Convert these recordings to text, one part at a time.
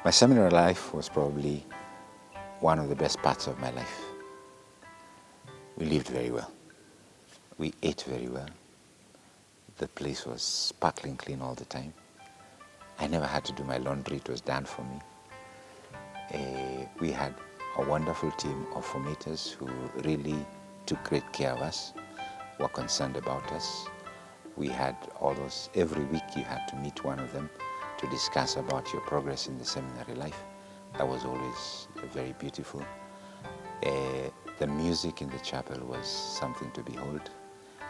My seminary life was probably one of the best parts of my life. We lived very well. We ate very well. The place was sparkling clean all the time. I never had to do my laundry, it was done for me. We had a wonderful team of formators who really took great care of us, were concerned about us. We had all those, every week you had to meet one of them to discuss about your progress in the seminary life. That was always very beautiful. The music in the chapel was something to behold.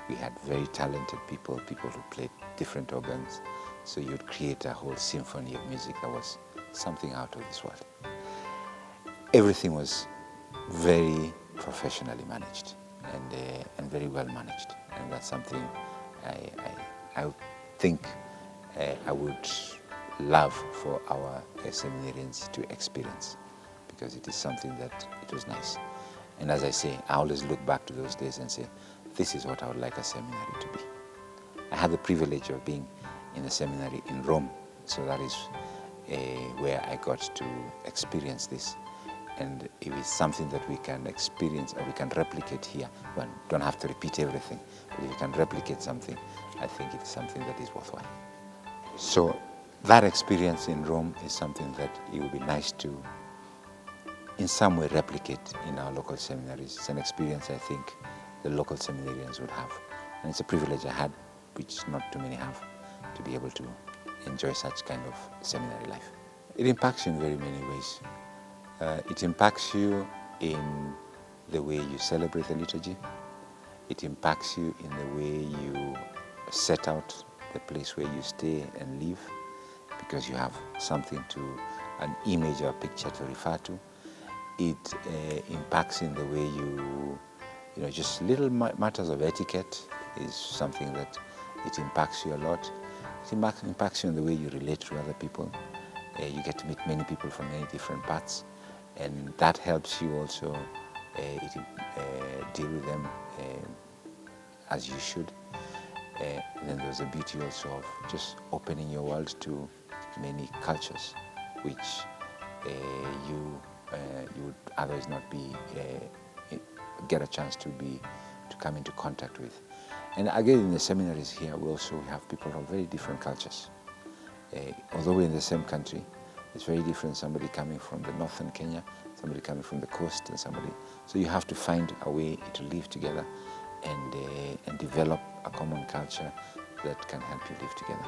We had very talented people who played different organs. So you'd create a whole symphony of music that was something out of this world. Everything was very professionally managed and very well managed. And that's something I think I would love for our seminarians to experience, because it is something that it was nice. And as I say, I always look back to those days and say, this is what I would like a seminary to be. I had the privilege of being in a seminary in Rome, so that is where I got to experience this. And if it's something that we can experience or we can replicate here, well, don't have to repeat everything, but if you can replicate something, I think it's something that is worthwhile. So that experience in Rome is something that it would be nice to, in some way, replicate in our local seminaries. It's an experience I think the local seminarians would have. And it's a privilege I had, which not too many have, to be able to enjoy such kind of seminary life. It impacts you in very many ways. It impacts you in the way you celebrate the liturgy. It impacts you in the way you set out the place where you stay and live, because you have something to, an image or a picture to refer to. It impacts in the way you just little matters of etiquette is something that it impacts you a lot. It impacts you in the way you relate to other people. You get to meet many people from many different parts, and that helps you also deal with them as you should. And then there's a beauty also of just opening your world to many cultures, which you would otherwise not be get a chance to come into contact with. And again, in the seminaries here, we also have people from very different cultures. Although we're in the same country, it's very different. Somebody coming from the northern Kenya, somebody coming from the coast, and somebody. So you have to find a way to live together and develop a common culture that can help you live together.